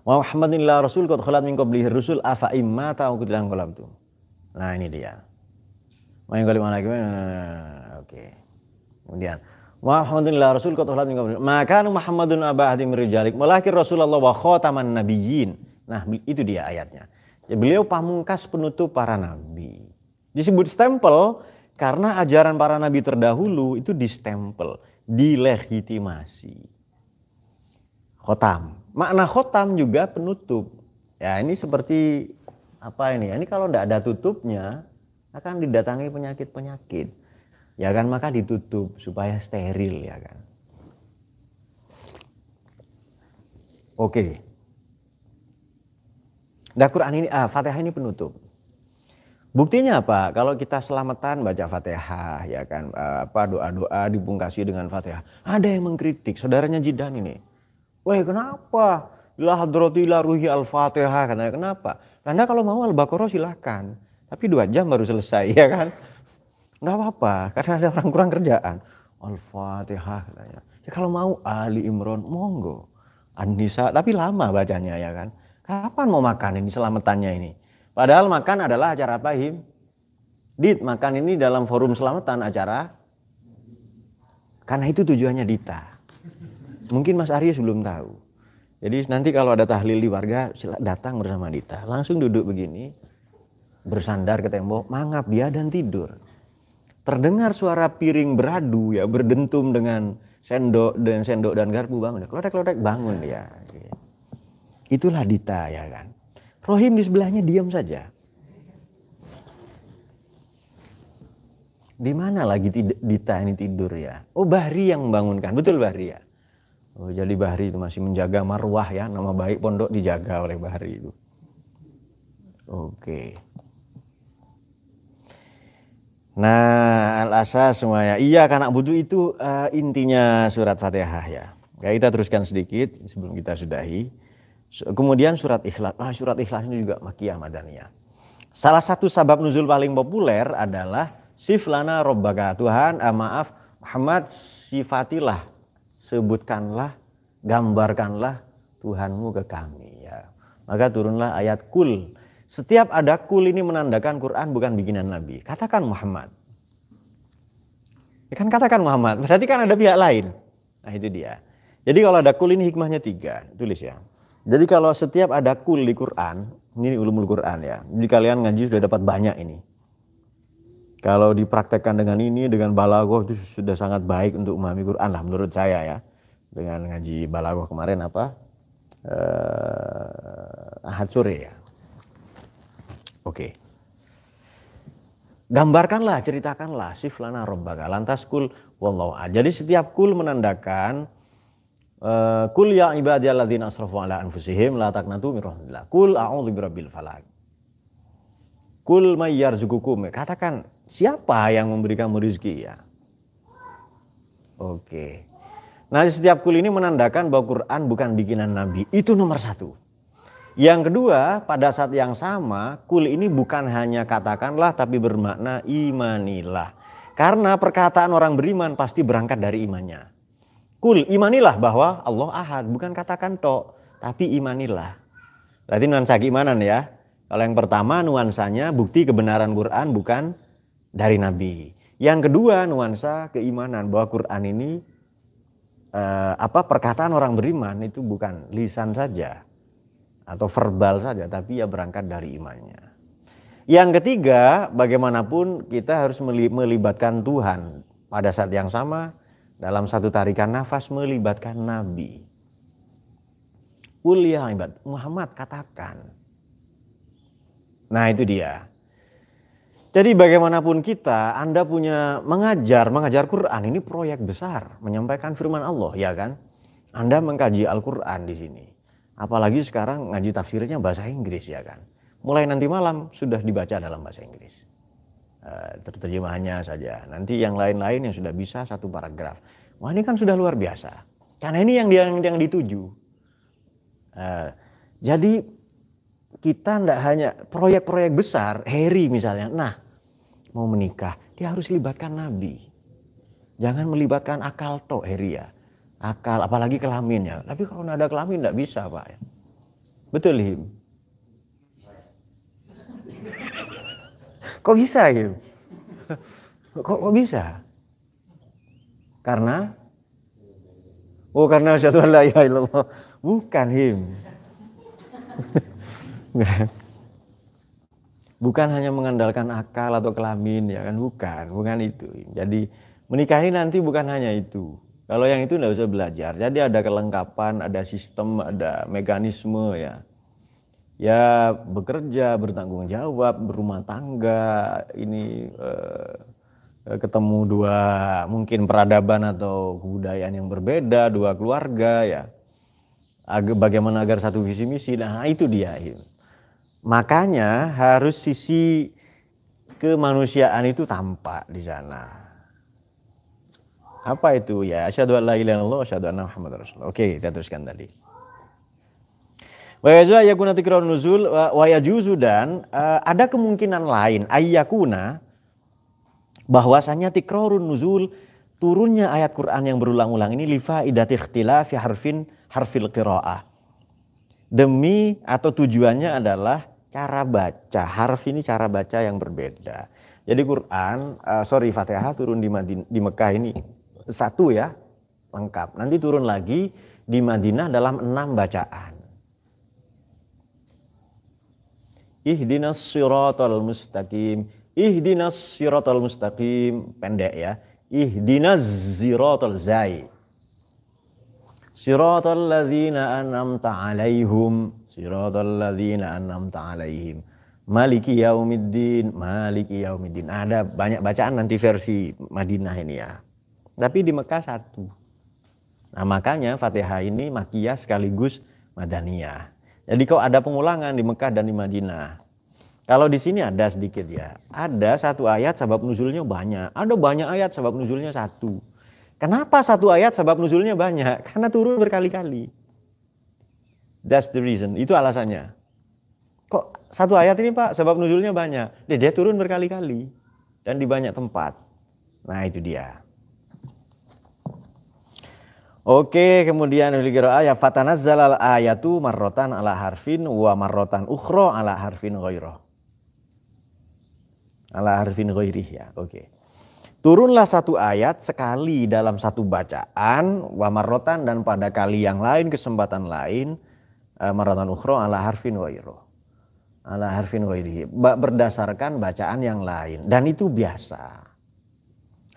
Wa Muhammadin la rasul qad khalat min qablihi rusul afa imma ta'uqtilan qalabtum. Nah ini dia. Main kali mana gimana? Oke. Kemudian Muhammadillah Rasul qad khalat min qablihi. Maka Muhammadun aba ahadin min rijalik walakin Rasulullah wa khataman nabiyyin. Nah, itu dia ayatnya. Ya, beliau pamungkas penutup para nabi. Disebut stempel karena ajaran para nabi terdahulu itu distempel, dilegitimasi. Khotam. Makna khotam juga penutup. Ya, ini seperti apa ini? Ini kalau tidak ada tutupnya akan didatangi penyakit-penyakit. Ya kan, maka ditutup supaya steril ya kan. Oke. Nah Quran ini, Fatihah ini penutup. Buktinya apa? Kalau kita selamatan baca Fatihah ya kan, doa-doa dipungkasi dengan Fatihah. Ada yang mengkritik, saudaranya Jidan ini. Wah kenapa? La hadrati la ruhi al-Fatihah katanya. Kenapa? Anda kalau mau Al-Baqarah silakan. Tapi 2 jam baru selesai ya kan. Nggak apa-apa karena ada orang kurang kerjaan. Al-Fatihah katanya. Ya kalau mau Ali Imran monggo. An-Nisa tapi lama bacanya ya kan. Kapan mau makan ini selamatannya ini? Padahal makan adalah acara apa Him? Makan ini dalam forum selamatan acara. Karena itu tujuannya Dita. Mungkin Mas Aries belum tahu. Jadi nanti kalau ada tahlil di warga, datang bersama Dita. Langsung duduk begini, bersandar ke tembok, mangap dia dan tidur. Terdengar suara piring beradu ya, berdentum dengan sendok dan garpu, bangun. Klotek-klotek bangun ya. Itulah Dita ya kan. Rohim di sebelahnya diam saja. Di mana lagi Dita ini tidur ya? Oh, Bahri yang membangunkan. Betul Bahri ya. Oh, jadi Bahri itu masih menjaga marwah ya, nama baik pondok dijaga oleh Bahri itu. Oke. Nah, al-asas semuanya. Iya, karena butuh itu intinya surat Fatihah ya. Ya, kita teruskan sedikit sebelum kita sudahi. Kemudian surat Ikhlas. Surat Ikhlas ini juga Makkiyah Madaniyah. Salah satu sabab nuzul paling populer adalah Sif lana robbaka. Tuhan, maaf Muhammad, sifatilah, sebutkanlah, gambarkanlah Tuhanmu ke kami ya. Maka turunlah ayat Kul. Setiap ada kul ini menandakan Quran bukan bikinan Nabi. Katakan Muhammad. Ya kan katakan Muhammad, berarti kan ada pihak lain. Nah itu dia. Jadi kalau ada kul ini hikmahnya 3, tulis ya. Jadi kalau setiap ada kul di Quran, ini ulumul Quran ya. Jadi kalian ngaji sudah dapat banyak ini. Kalau dipraktekkan dengan ini, dengan balaghah itu sudah sangat baik untuk memahami Quran lah menurut saya ya. Dengan ngaji balaghah kemarin apa? Ahad sore ya. Oke. Gambarkanlah, ceritakanlah sif lana robbaka. Lantas kul wallahu a'lam. Jadi setiap kul menandakan kul ya ibadiyalladzina asrafu ala anfusihim la taqnatu min rahmatillah. Kul a'udzu birabbil falaq. Kul may yarzuqukum. Katakan siapa yang memberi kamu rezeki ya. Oke. Nah, setiap kul ini menandakan bahwa Quran bukan bikinan Nabi. Itu nomor 1. Yang kedua, pada saat yang sama, kul ini bukan hanya katakanlah tapi bermakna imanilah. Karena perkataan orang beriman pasti berangkat dari imannya. Kul, imanilah bahwa Allah ahad, bukan katakan tok, tapi imanilah. Berarti nuansa keimanan ya. Kalau yang pertama nuansanya bukti kebenaran Quran bukan dari Nabi. Yang kedua nuansa keimanan bahwa Quran ini perkataan orang beriman itu bukan lisan saja atau verbal saja, tapi ya berangkat dari imannya. Yang ketiga, bagaimanapun kita harus melibatkan Tuhan pada saat yang sama dalam satu tarikan nafas melibatkan Nabi. Qul ya ibad, Muhammad katakan. Nah itu dia. Jadi bagaimanapun kita, Anda punya mengajar Quran ini proyek besar, menyampaikan firman Allah, ya kan? Anda mengkaji Al-Quran di sini. Apalagi sekarang ngaji tafsirnya bahasa Inggris, ya kan? Mulai nanti malam sudah dibaca dalam bahasa Inggris. Terjemahannya saja. Nanti yang lain-lain yang sudah bisa satu paragraf. Wah ini kan sudah luar biasa. Karena ini yang dituju. Jadi kita tidak hanya proyek-proyek besar, Harry misalnya. Nah mau menikah, dia harus libatkan Nabi. Jangan melibatkan akal tok Harry ya. Akal, apalagi kelamin ya. Tapi kalau nggak ada kelamin nggak bisa Pak. Betul Him? Kok bisa Him? Kok bisa? Karena? Oh karena asyhadu an la ilaha illallah. Bukan Him. Bukan hanya mengandalkan akal atau kelamin ya kan, bukan itu. Jadi menikah ini nanti bukan hanya itu. Kalau yang itu enggak usah belajar. Jadi ada kelengkapan, ada sistem, ada mekanisme ya. Ya bekerja, bertanggung jawab, berumah tangga, ini ketemu dua mungkin peradaban atau kebudayaan yang berbeda, dua keluarga ya. Bagaimana agar satu visi misi, nah itu dia. Makanya harus sisi kemanusiaan itu tampak di sana. Apa itu ya? Asyhadu an la ilaha illallah wa asyhadu anna Muhammadar Rasulullah. Oke, kita teruskan tadi. Wa yajuzu yakuna tikrarun nuzul wa yajuzu dan ada kemungkinan lain ayyakuna bahwasanya tikrarun nuzul turunnya ayat Quran yang berulang-ulang ini li faidati ikhtilafi harfil qiraah. Demi atau tujuannya adalah cara baca. Harf ini cara baca yang berbeda. Jadi Quran, Fatihah turun di Mekah ini satu ya, lengkap. Nanti turun lagi di Madinah dalam 6 bacaan. Ihdinas siratal mustaqim. Ihdinas siratal mustaqim, pendek ya. Ihdinas siratal zai. Siratal ladzina an'amta 'alaihim. Siratal ladzina an'amta 'alaihim. Maliki yaumiddin, maliki yaumiddin. Ada banyak bacaan nanti versi Madinah ini ya. Tapi di Mekah 1. Nah makanya Fatihah ini Makkiyah sekaligus Madaniyah. Jadi kok ada pengulangan di Mekah dan di Madinah. Kalau di sini ada sedikit ya. Ada 1 ayat sebab nuzulnya banyak. Ada banyak ayat sebab nuzulnya 1. Kenapa 1 ayat sebab nuzulnya banyak? Karena turun berkali-kali. That's the reason. Itu alasannya. Kok 1 ayat ini Pak sebab nuzulnya banyak? Dia turun berkali-kali dan di banyak tempat. Nah itu dia. Oke, kemudian ayat fatanazzalal ayatu marrotan ala harfin wa marrotan ukhra ala harfin ghairah. Ala harfin ghairih ya. Oke. Turunlah 1 ayat sekali dalam 1 bacaan wa marrotan dan pada kali yang lain kesempatan lain marrotan ukhra ala harfin ghairah. Ala harfin ghairihi, berdasarkan bacaan yang lain, dan itu biasa.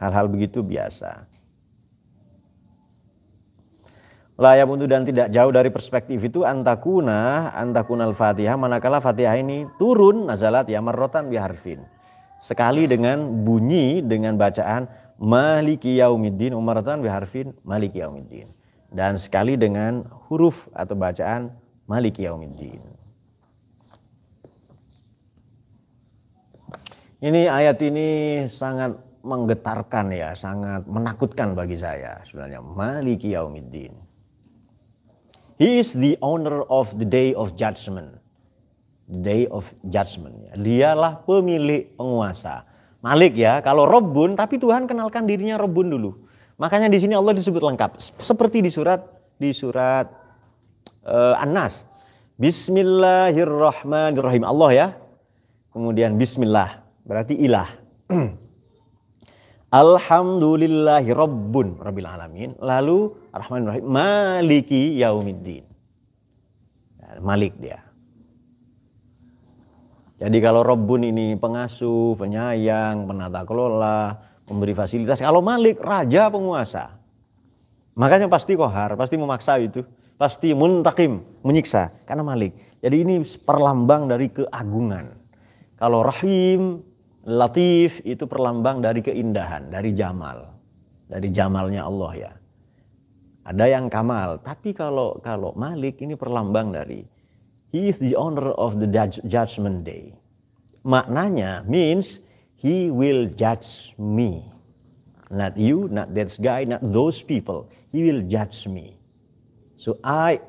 Hal-hal begitu biasa. Layak untuk dan tidak jauh dari perspektif itu antakunal Fatihah, manakala Fatihah ini turun nazalat ya marrotan bi harfin. Sekali dengan bunyi dengan bacaan maliki yaumiddin marrotan bi harfin maliki yaumiddin. Dan sekali dengan huruf atau bacaan maliki yaumiddin. Ini ayat ini sangat menggetarkan ya, sangat menakutkan bagi saya sebenarnya. Maliki yaumiddin. He is the owner of the day of judgment. The day of judgment. Dialah pemilik penguasa. Malik ya, kalau Rabbun, tapi Tuhan kenalkan dirinya Rabbun dulu. Makanya di sini Allah disebut lengkap. Seperti di surat An-Nas. Bismillahirrahmanirrahim. Allah ya. Kemudian Bismillah. Berarti ilah. Alhamdulillahi Rabbun Rabbil Alamin. Lalu Ar-Rahmanir Rahim. Maliki yaumiddin. Malik dia. Jadi kalau Rabbun ini pengasuh, penyayang, penata kelola, memberi fasilitas. Kalau Malik raja penguasa. Makanya pasti kohar, pasti memaksa itu. Pasti muntakim, menyiksa. Karena Malik. Jadi ini perlambang dari keagungan. Kalau Rahim, Latif itu perlambang dari keindahan, dari jamal. Dari jamalnya Allah ya. Ada yang kamal, tapi kalau Malik ini perlambang dari He is the owner of the judgment day. Maknanya means he will judge me. Not you, not that guy, not those people. He will judge me. So I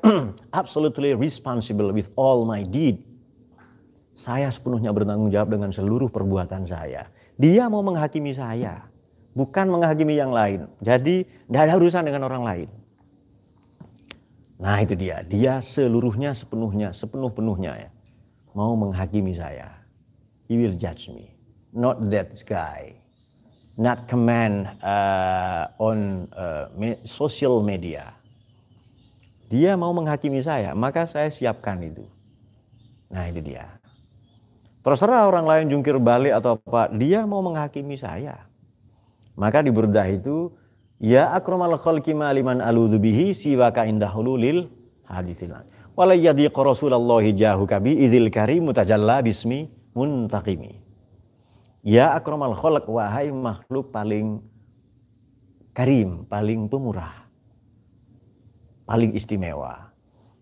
absolutely responsible with all my deed. Saya sepenuhnya bertanggung jawab dengan seluruh perbuatan saya. Dia mau menghakimi saya, bukan menghakimi yang lain. Jadi tidak ada urusan dengan orang lain. Nah itu dia seluruhnya, sepenuh-penuhnya ya. Mau menghakimi saya. He will judge me. Not that guy. Not command on social media. Dia mau menghakimi saya, maka saya siapkan itu. Nah itu dia. Terserah orang lain jungkir balik atau apa, dia mau menghakimi saya. Maka di Burdah itu, ya akramal khalqi maliman aludhu bihi siwaka indahululil hadisil. Wala yadiq Rasulullahi jahuka bi idzil karim mutajalla bismi muntaqimi. Ya akramal khalq, wahai makhluk paling karim, paling pemurah, paling istimewa.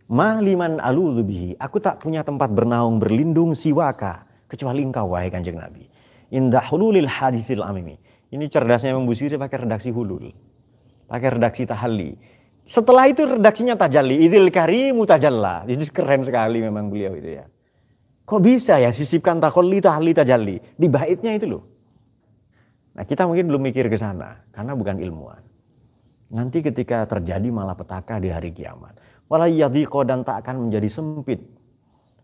Maliman aludhu bihi, aku tak punya tempat bernaung berlindung siwaka kecuali engkau wahai Kanjeng Nabi. Indah hululil hadisil amimi. Ini cerdasnya Imam Busiri pakai redaksi hulul. Pakai redaksi tahalli. Setelah itu redaksinya tajalli. Idzil karimu tajalla. Jadi keren sekali memang beliau itu ya. Kok bisa ya sisipkan tahalli, tahalli, tajalli. Di baitnya itu loh. Nah kita mungkin belum mikir ke sana. Karena bukan ilmuwan. Nanti ketika terjadi malapetaka di hari kiamat. Wala yadhiqo, dan tak akan menjadi sempit.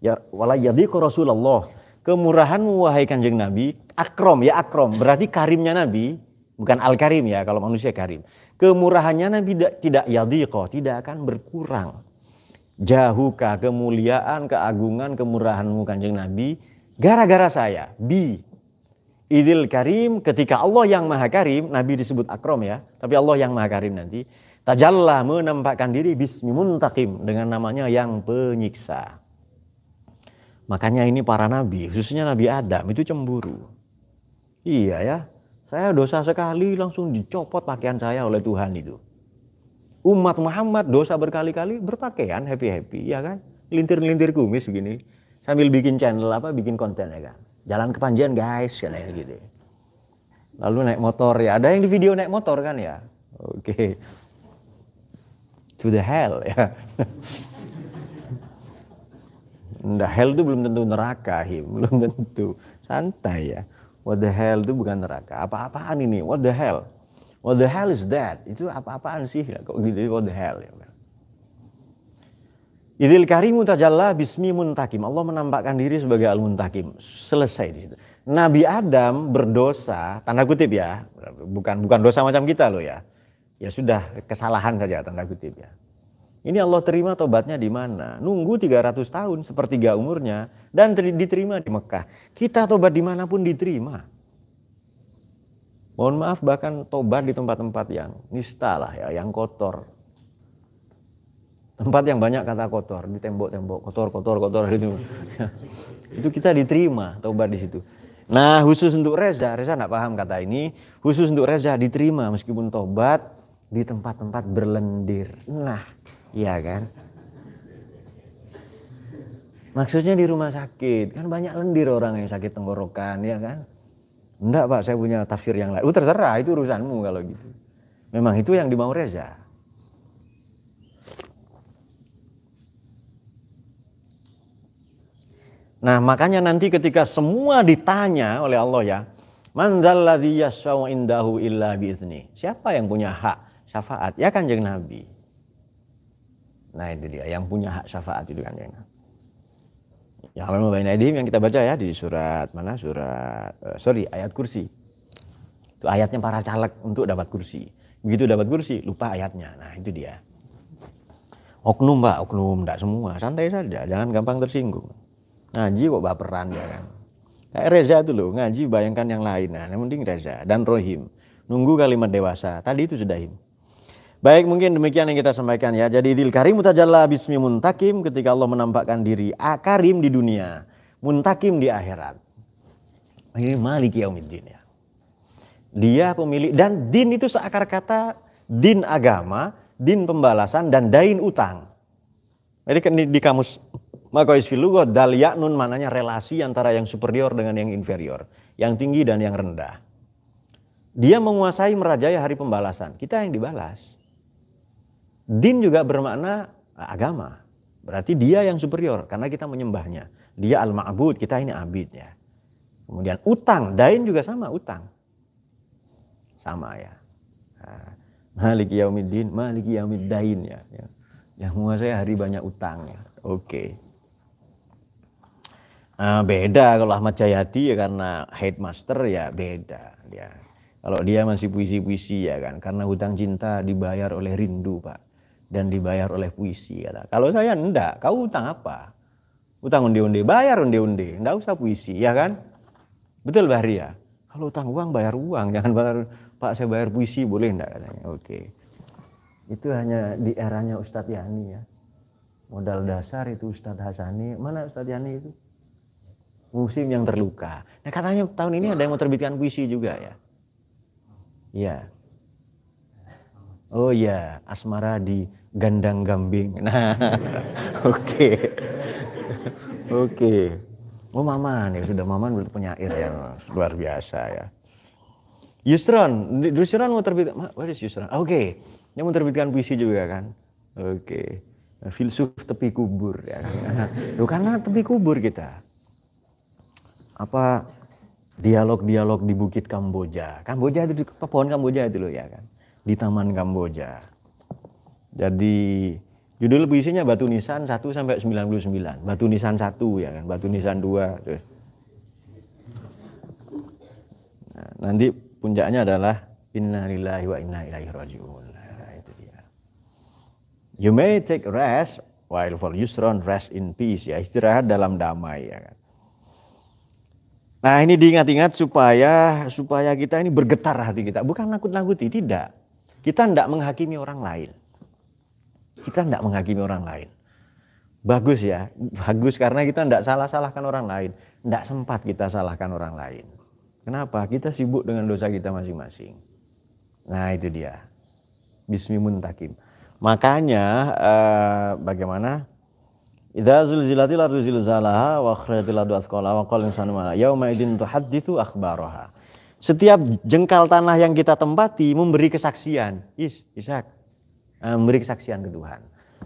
Ya wala yadhiqo Rasulullah. Kemurahanmu wahai Kanjeng Nabi, akrom ya akrom, berarti karimnya Nabi, bukan al-karim ya kalau manusia karim. Kemurahannya Nabi tidak yadhiqo, tidak akan berkurang. Jahuka, kemuliaan, keagungan, kemurahanmu Kanjeng Nabi, gara-gara saya. Idzil karim, ketika Allah yang maha karim, Nabi disebut akram ya, tapi Allah yang maha karim nanti. Tajalla, menampakkan diri bismi muntaqim, dengan namanya yang penyiksa. Makanya ini para nabi, khususnya Nabi Adam itu cemburu. Iya ya, saya dosa sekali langsung dicopot pakaian saya oleh Tuhan itu. Umat Muhammad dosa berkali-kali berpakaian happy-happy, ya kan? Lintir-lintir kumis begini, sambil bikin channel bikin konten ya kan. Jalan ke Panjen guys, kayak gitu. Lalu naik motor ya, ada yang di video naik motor kan ya. Oke. To the hell ya. Nah, hell itu belum tentu neraka, belum tentu. Santai ya. What the hell itu bukan neraka. Apa-apaan ini? What the hell? What the hell is that? Itu apa-apaan sih? Kok gitu? What the hell? Ya. Idzil karimu tajalla bismi muntakim. Allah menampakkan diri sebagai al-muntakim. Selesai di situ. Nabi Adam berdosa, tanda kutip ya. Bukan dosa macam kita loh ya. Ya sudah, kesalahan saja tanda kutip ya. Ini Allah terima tobatnya di mana? Nunggu 300 tahun, sepertiga umurnya, dan diterima di Mekah. Kita tobat dimanapun diterima. Mohon maaf, bahkan tobat di tempat-tempat yang nista lah ya, yang kotor. Tempat yang banyak kata kotor, di tembok-tembok, kotor itu. Itu kita diterima tobat di situ. Nah, khusus untuk Reza enggak paham kata ini, khusus untuk Reza diterima meskipun tobat di tempat-tempat berlendir. Nah, iya kan? Maksudnya di rumah sakit, kan banyak lendir orang yang sakit tenggorokan, ya kan? Enggak Pak, saya punya tafsir yang lain. Terserah, itu urusanmu kalau gitu. Memang itu yang dimau Reza. Nah, makanya nanti ketika semua ditanya oleh Allah ya, man dzalladzi yashfa'u indahu illa bi'izni. Siapa yang punya hak syafaat? Ya Kanjeng Nabi. Nah itu dia, yang punya hak syafaat itu Kanjeng Nabi. Ya kalau yang kita baca ya di surat mana? Ayat kursi. Itu ayatnya para caleg untuk dapat kursi. Begitu dapat kursi, lupa ayatnya. Nah itu dia. Oknum Pak, oknum, enggak semua. Santai saja, jangan gampang tersinggung. Ngaji kok baperan ya kan. Kayak Reza itu loh, ngaji bayangkan yang lain. Nah yang penting Reza dan Rohim. Nunggu kalimat dewasa, tadi itu sudah him. Baik, mungkin demikian yang kita sampaikan ya. Jadi Idzil karim tajalla bismi muntakim, ketika Allah menampakkan diri karim di dunia, muntakim di akhirat. Ini Maliki Yaumiddin ya. Dia pemilik, dan din itu seakar kata din agama, din pembalasan, dan dain utang. Jadi di kamus Maqais fil lughat dal ya'nun maknanya relasi antara yang superior dengan yang inferior, yang tinggi dan yang rendah. Dia menguasai merajai hari pembalasan, kita yang dibalas. Din juga bermakna agama. Berarti dia yang superior karena kita menyembahnya. Dia al-ma'bud, kita ini abid ya. Kemudian utang, dain juga sama, utang. Sama ya. Maliki Yaumiddin, Maliki Yaumiddain ya. Yang menguasai hari banyak utang ya. Oke. Beda kalau Ahmad Jayati ya karena headmaster ya beda dia. Kalau dia masih puisi-puisi ya kan, karena hutang cinta dibayar oleh rindu Pak, dan dibayar oleh puisi kata. Kalau saya enggak, kau hutang apa? Hutang onde-onde, bayar onde-onde, enggak usah puisi ya kan? Betul Bahri ya? Kalau hutang uang bayar uang, jangan bayar Pak saya bayar puisi boleh enggak katanya. Oke. Itu hanya di eranya Ustadz Yani ya. Modal dasar itu Ustadz Hasani, mana Ustadz Yani itu? Musim yang terluka. Nah katanya tahun ini ada yang mau terbitkan puisi juga ya. Iya. Oh iya, asmara di Gandang Gambing. Nah, oke. Oke. Oh Maman ya, sudah Maman berarti penyair yang luar biasa ya. Yusron mau terbit, what is Yusron? Oke, dia mau terbitkan puisi juga kan. Oke. Filsuf tepi kubur ya kan. Loh karena tepi kubur kita. Apa dialog-dialog di Bukit Kamboja. Kamboja itu di pohon Kamboja itu loh ya kan. Di Taman Kamboja. Jadi judul puisinya Batu Nisan 1 sampai 99. Batu Nisan 1 ya kan, Batu Nisan 2 terus. Nah, nanti puncaknya adalah Inna lillahi wa inna ilaihi raji'un. Nah, itu dia. You may take rest while for yusron rest in peace, ya, istirahat dalam damai, ya kan. Nah, ini diingat-ingat supaya kita ini bergetar hati kita, bukan nakut-nakuti, tidak. Kita tidak menghakimi orang lain. Kita tidak menghakimi orang lain. Bagus ya, bagus karena kita tidak salah-salahkan orang lain. Tidak sempat kita salahkan orang lain. Kenapa? Kita sibuk dengan dosa kita masing-masing. Nah, itu dia. Bismi muntakim. Makanya bagaimana? Idza zulzilatil ardu zilzalaha wa akhrajatil ardu athqalaha wa qala insanu ma yauma idzin tuhadditsu akhbaraha. Setiap jengkal tanah yang kita tempati memberi kesaksian. Ishak. Memberi kesaksian ke Tuhan.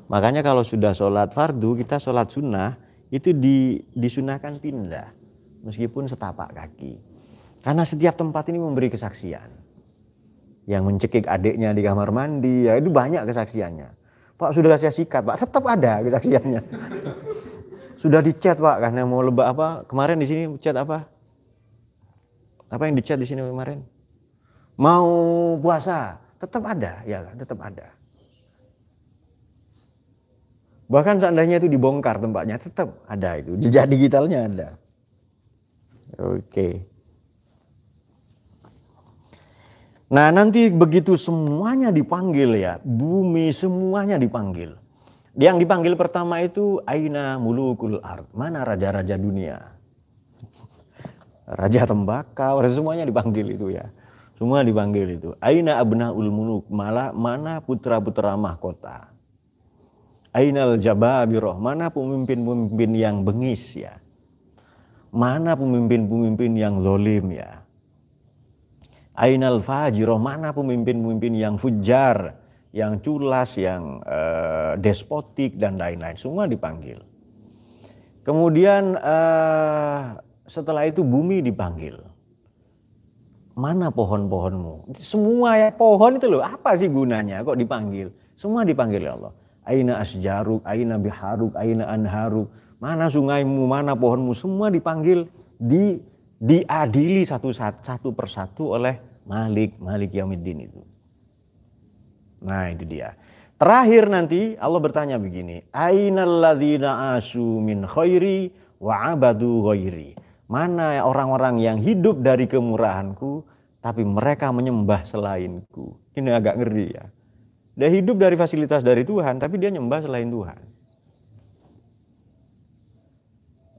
Makanya kalau sudah sholat fardu, kita sholat sunnah itu disunahkan pindah meskipun setapak kaki. Karena setiap tempat ini memberi kesaksian. Yang mencekik adiknya di kamar mandi, ya itu banyak kesaksiannya. Pak sudah saya sikat, Pak, tetap ada kesaksiannya. Sudah dicat, Pak, karena mau lebah apa? Kemarin di sini cat apa? Apa yang dicat di sini kemarin? Mau puasa, tetap ada, ya kan? Tetap ada. Bahkan seandainya itu dibongkar tempatnya, tetap ada itu. Jejak digitalnya ada. Oke. Nah, nanti begitu semuanya dipanggil ya, bumi semuanya dipanggil. Yang dipanggil pertama itu aina mulukul ard, mana raja-raja dunia. Raja tembakau, semuanya dipanggil itu ya. Semua dipanggil itu. Aina abnaul muluk, mana putra-putra mahkota. Ainal jababiroh, mana pemimpin-pemimpin yang bengis ya. Mana pemimpin-pemimpin yang zolim ya. Ainal fajiroh, mana pemimpin-pemimpin yang fujar, yang culas, yang despotik dan lain-lain. Semua dipanggil. Kemudian setelah itu bumi dipanggil. Mana pohon-pohonmu? Semua ya pohon itu loh, apa sih gunanya kok dipanggil? Semua dipanggil ya Allah. Aina asjaruk, aina biharuk, aina anharuk. Mana sungaimu, mana pohonmu, semua dipanggil, diadili satu persatu oleh Malik Yaumiddin itu. Nah, itu dia. Terakhir nanti Allah bertanya begini, ainal ladzina asu min khairi wa abadu ghairi. Mana orang-orang yang hidup dari kemurahanku tapi mereka menyembah selainku. Ini agak ngeri ya. Dia hidup dari fasilitas dari Tuhan tapi dia nyembah selain Tuhan.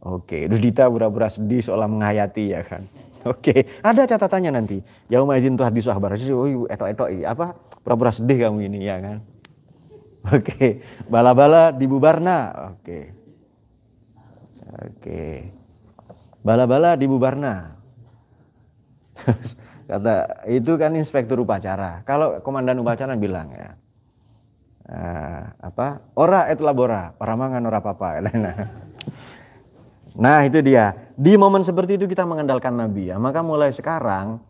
Oke, terus Dita pura-pura sedih seolah menghayati ya kan. Oke, ada catatannya nanti. Yauma idzin tuhaddisu akhbaraha. Oh, etok-etok apa? Pura-pura sedih kamu ini ya kan. Oke, bala-bala dibubarna. Oke. Bala-bala dibubarna. Terus kata itu kan inspektur upacara. Kalau komandan upacara bilang ya. Ora et labora, paramangan ora papa. Nah, itu dia. Di momen seperti itu kita mengandalkan Nabi ya. Maka mulai sekarang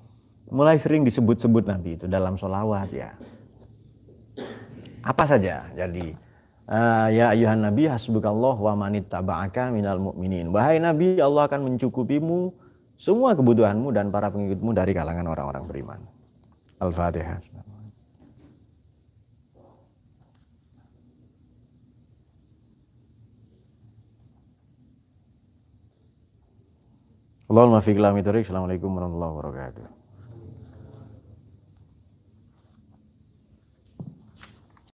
mulai sering disebut-sebut Nabi itu dalam sholawat ya. Apa saja. Jadi ya ayuhan Nabi hasbukallah wa manittaba'aka minal mu'minin. Wahai Nabi, Allah akan mencukupimu semua kebutuhanmu dan para pengikutmu dari kalangan orang-orang beriman. Al-Fatihah. Allahumma fiqh lam. Assalamualaikum warahmatullahi wabarakatuh.